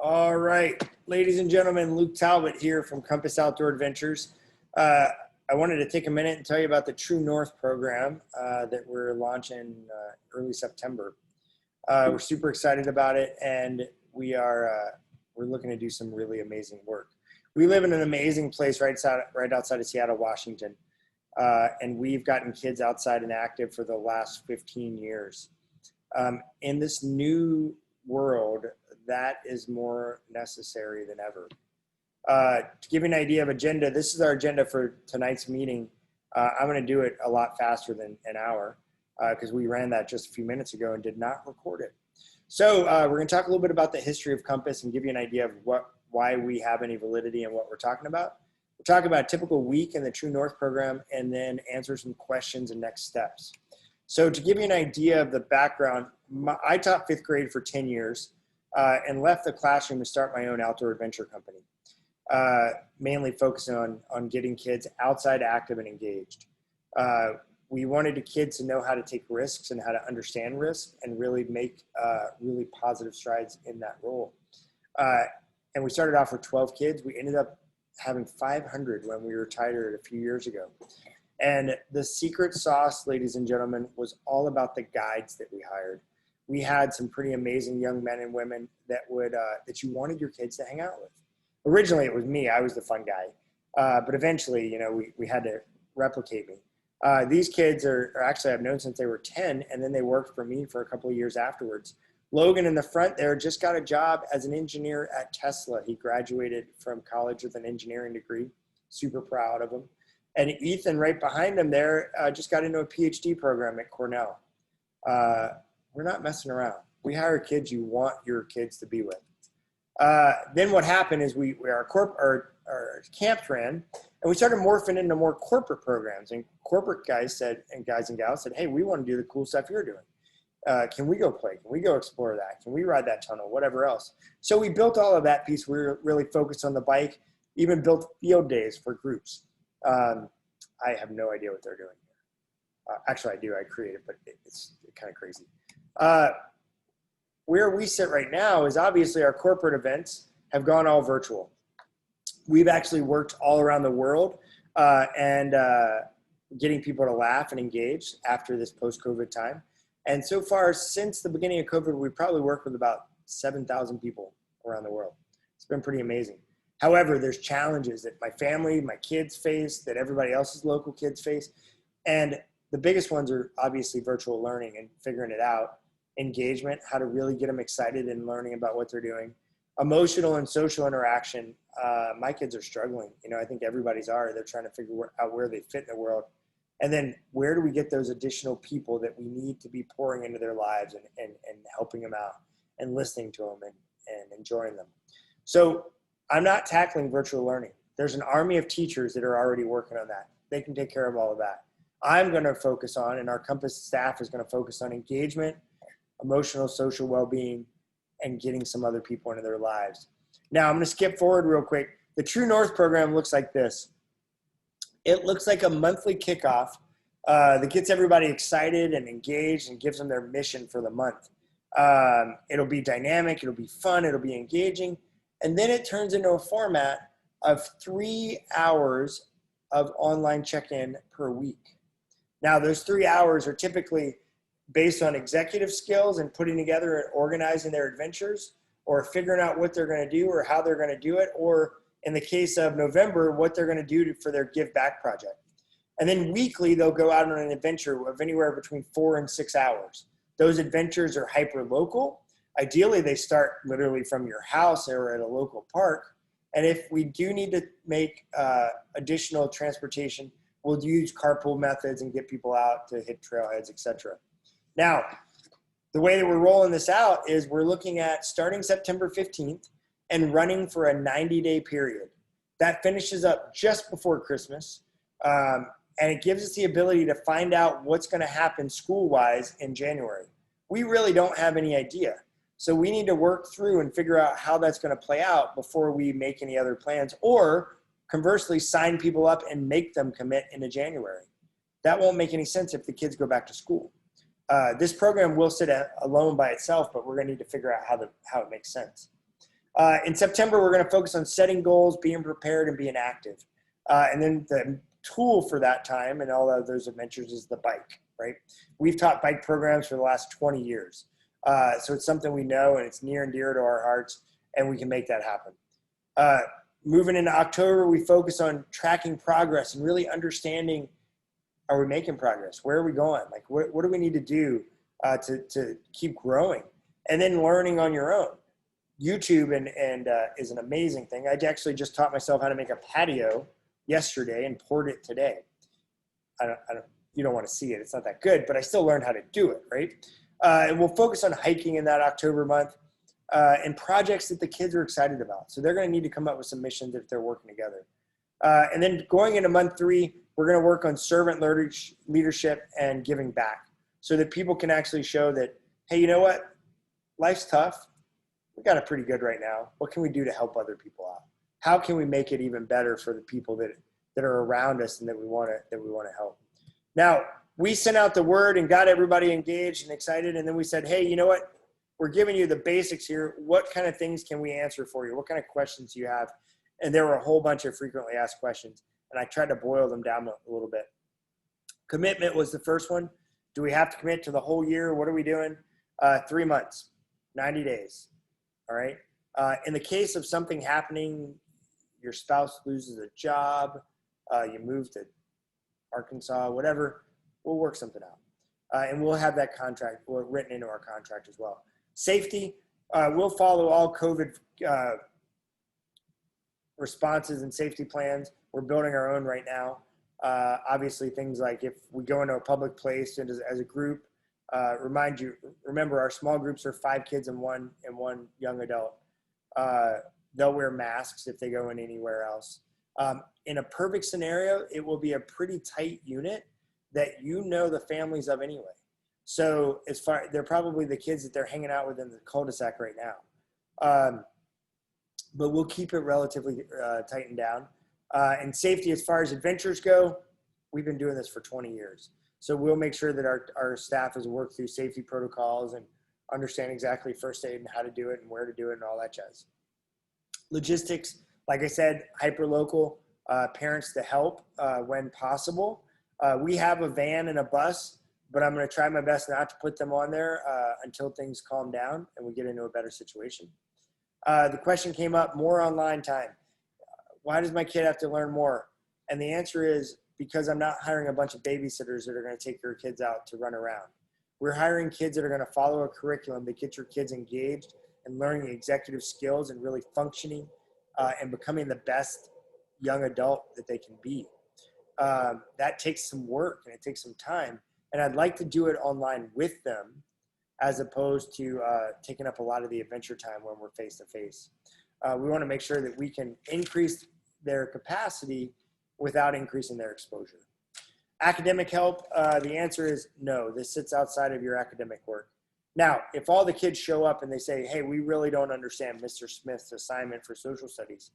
All right, ladies and gentlemen, Luke Talbot here from Compass Outdoor Adventures. I wanted to take a minute and tell you about the True North program that we're launching early September. We're super excited about it, and we're looking to do some really amazing work. We live in an amazing place right outside of Seattle, Washington, and we've gotten kids outside and active for the last 15 years. In this new world, that is more necessary than ever. To give you an idea of agenda, this is our agenda for tonight's meeting. I'm going to do it a lot faster than an hour because we ran that just a few minutes ago and did not record it. So we're going to talk a little bit about the history of Compass and give you an idea of why we have any validity and what we're talking about. We'll talk about a typical week in the True North program and then answer some questions and next steps. So to give you an idea of the background, I taught fifth grade for 10 years. And left the classroom to start my own outdoor adventure company, mainly focusing on getting kids outside active and engaged. We wanted the kids to know how to take risks and how to understand risk and really make really positive strides in that role. And we started off with 12 kids. We ended up having 500 when we retired a few years ago. And the secret sauce, ladies and gentlemen, was all about the guides that we hired. We had some pretty amazing young men and women that you wanted your kids to hang out with. Originally, it was me. I was the fun guy. But eventually, we had to replicate me. These kids are actually, I've known since they were 10, and then they worked for me for a couple of years afterwards. Logan in the front there just got a job as an engineer at Tesla. He graduated from college with an engineering degree. Super proud of him. And Ethan right behind him there just got into a PhD program at Cornell. We're not messing around. We hire kids you want your kids to be with. Then what happened is our camps ran, and we started morphing into more corporate programs. And corporate guys and gals said, hey, we want to do the cool stuff you're doing. Can we go play? Can we go explore that? Can we ride that tunnel? Whatever else. So we built all of that piece. We were really focused on the bike, even built field days for groups. I have no idea what they're doing here. Actually, I do. I created, but it's kind of crazy. Where we sit right now is obviously our corporate events have gone all virtual. We've actually worked all around the world and getting people to laugh and engage after this post-COVID time. And so far, since the beginning of COVID, we probably worked with about 7,000 people around the world. It's been pretty amazing. However, there's challenges that my family, my kids face, that everybody else's local kids face. And the biggest ones are obviously virtual learning and figuring it out. Engagement, how to really get them excited and learning about what they're doing. Emotional and social interaction. My kids are struggling. I think everybody's are. They're trying to figure out where they fit in the world. And then where do we get those additional people that we need to be pouring into their lives and helping them out and listening to them and enjoying them. So I'm not tackling virtual learning. There's an army of teachers that are already working on that. They can take care of all of that. I'm going to focus on, and our Compass staff is going to focus on engagement, emotional, social well-being, and getting some other people into their lives. Now, I'm going to skip forward real quick. The True North program looks like this. It looks like a monthly kickoff that gets everybody excited and engaged and gives them their mission for the month. It'll be dynamic. It'll be fun. It'll be engaging. And then it turns into a format of 3 hours of online check-in per week. Now, those 3 hours are typically based on executive skills and putting together and organizing their adventures, or figuring out what they're going to do or how they're going to do it, or in the case of November, what they're going to do for their Give Back project. And then weekly, they'll go out on an adventure of anywhere between 4 and 6 hours. Those adventures are hyper-local. Ideally, they start literally from your house or at a local park. And if we do need to make additional transportation, we'll use carpool methods and get people out to hit trailheads, etc. Now, the way that we're rolling this out is we're looking at starting September 15th and running for a 90-day period. That finishes up just before Christmas. And it gives us the ability to find out what's going to happen school-wise in January. We really don't have any idea. So we need to work through and figure out how that's going to play out before we make any other plans, or conversely, sign people up and make them commit into January. That won't make any sense if the kids go back to school. This program will sit alone by itself, but we're going to need to figure out how it makes sense. In September, we're going to focus on setting goals, being prepared, and being active. And then the tool for that time and all of those adventures is the bike, right? We've taught bike programs for the last 20 years. So it's something we know, and it's near and dear to our hearts, and we can make that happen. Moving into October, we focus on tracking progress and really understanding, are we making progress? Where are we going? Like, what do we need to do to keep growing? And then learning on your own. YouTube is an amazing thing. I actually just taught myself how to make a patio yesterday and poured it today. You don't want to see it. It's not that good, but I still learned how to do it, right? And we'll focus on hiking in that October month and projects that the kids are excited about. So they're going to need to come up with some missions if they're working together. And then going into month 3, we're going to work on servant leadership and giving back so that people can actually show that, hey, you know what? Life's tough. We got it pretty good right now. What can we do to help other people out? How can we make it even better for the people that are around us and that we want to help? Now, we sent out the word and got everybody engaged and excited. And then we said, hey, you know what? We're giving you the basics here. What kind of things can we answer for you? What kind of questions do you have? And there were a whole bunch of frequently asked questions. And I tried to boil them down a little bit. Commitment was the first one. Do we have to commit to the whole year? What are we doing? 3 months, 90 days. All right. In the case of something happening, your spouse loses a job, you move to Arkansas, whatever, we'll work something out. And we'll have that contract written into our contract as well. Safety, we'll follow all COVID responses and safety plans. We're building our own right now. Obviously, things like if we go into a public place and as a group, remember our small groups are 5 kids and one young adult. They'll wear masks if they go in anywhere else. In a perfect scenario, it will be a pretty tight unit that you know the families of anyway. So they're probably the kids that they're hanging out with in the cul-de-sac right now. But we'll keep it relatively tightened down. And safety, as far as adventures go, we've been doing this for 20 years. So we'll make sure that our staff has worked through safety protocols and understand exactly first aid and how to do it and where to do it and all that jazz. Logistics, like I said, hyper-local, parents to help when possible. We have a van and a bus, but I'm going to try my best not to put them on there until things calm down and we get into a better situation. The question came up, more online time. Why does my kid have to learn more? And the answer is because I'm not hiring a bunch of babysitters that are going to take your kids out to run around. We're hiring kids that are going to follow a curriculum that get your kids engaged and learning executive skills and really functioning and becoming the best young adult that they can be. That takes some work and it takes some time. And I'd like to do it online with them as opposed to taking up a lot of the adventure time when we're face-to-face. We want to make sure that we can increase their capacity without increasing their exposure. Academic help, the answer is no. This sits outside of your academic work. Now, if all the kids show up and they say, hey, we really don't understand Mr. Smith's assignment for social studies,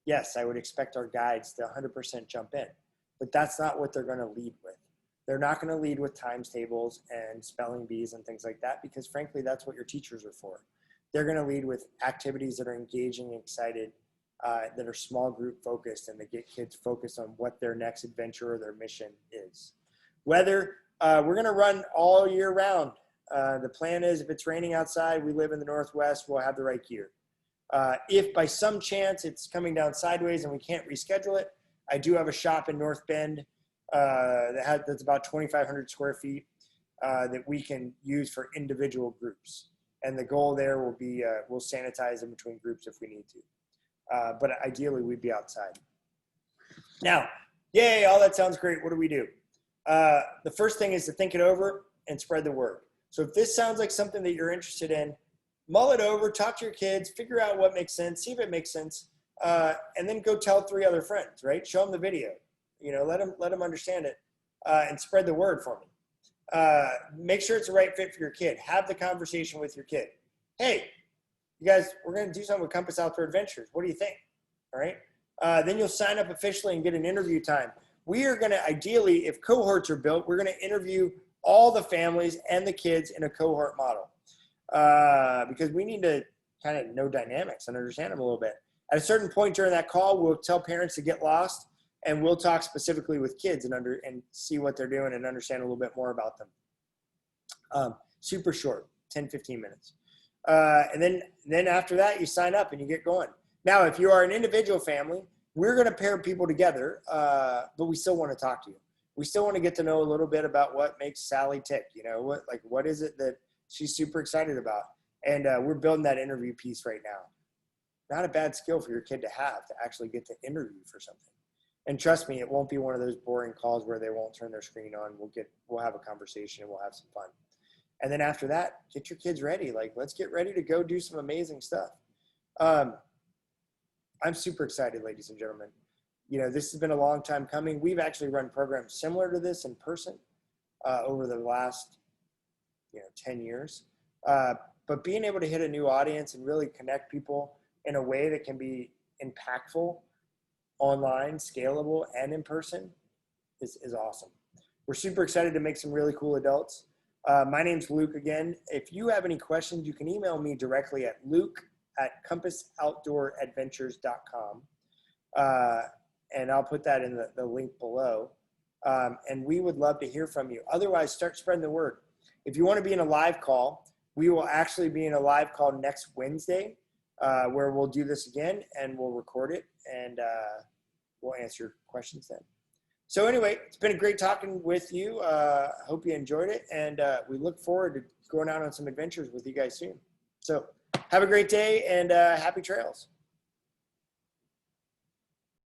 yes, I would expect our guides to 100% jump in. But that's not what they're going to lead with. They're not going to lead with times tables and spelling bees and things like that because, frankly, that's what your teachers are for. They're going to lead with activities that are engaging and excited, that are small group focused, and they get kids focused on what their next adventure or their mission is. Weather, we're going to run all year round. The plan is if it's raining outside, we live in the Northwest, we'll have the right gear. If by some chance it's coming down sideways and we can't reschedule it, I do have a shop in North Bend that's about 2,500 square feet that we can use for individual groups. And the goal there will be we'll sanitize in between groups if we need to. But ideally, we'd be outside. Now, yay, all that sounds great. What do we do? The first thing is to think it over and spread the word. So if this sounds like something that you're interested in, mull it over, talk to your kids, figure out what makes sense, see if it makes sense, and then go tell 3 other friends, right? Show them the video. You know, let them understand it and spread the word for me. Make sure it's the right fit for your kid. Have the conversation with your kid. Hey, you guys, we're going to do something with Compass Outdoor Adventures. What do you think? All right. Then you'll sign up officially and get an interview time. We are going to, ideally, if cohorts are built, we're going to interview all the families and the kids in a cohort model because we need to kind of know dynamics and understand them a little bit. At a certain point during that call, we'll tell parents to get lost, and we'll talk specifically with kids and see what they're doing and understand a little bit more about them. Super short, 10, 15 minutes. And then after that, you sign up and you get going. Now, if you are an individual family, we're going to pair people together, but we still want to talk to you. We still want to get to know a little bit about what makes Sally tick. You know, what is it that she's super excited about? And we're building that interview piece right now. Not a bad skill for your kid to have, to actually get to interview for something. And trust me, it won't be one of those boring calls where they won't turn their screen on. We'll have a conversation and we'll have some fun. And then after that, get your kids ready. Like, let's get ready to go do some amazing stuff. I'm super excited, ladies and gentlemen. You know, this has been a long time coming. We've actually run programs similar to this in person over the last, 10 years. But being able to hit a new audience and really connect people in a way that can be impactful online, scalable, and in person is awesome. We're super excited to make some really cool adults. My name's Luke again. If you have any questions, you can email me directly at luke@compassoutdooradventures.com. And I'll put that in the link below. And we would love to hear from you. Otherwise, start spreading the word. If you want to be in a live call, we will actually be in a live call next Wednesday where we'll do this again and we'll record it and we'll answer your questions then. So anyway, it's been a great talking with you. Hope you enjoyed it. And we look forward to going out on some adventures with you guys soon. So have a great day and happy trails.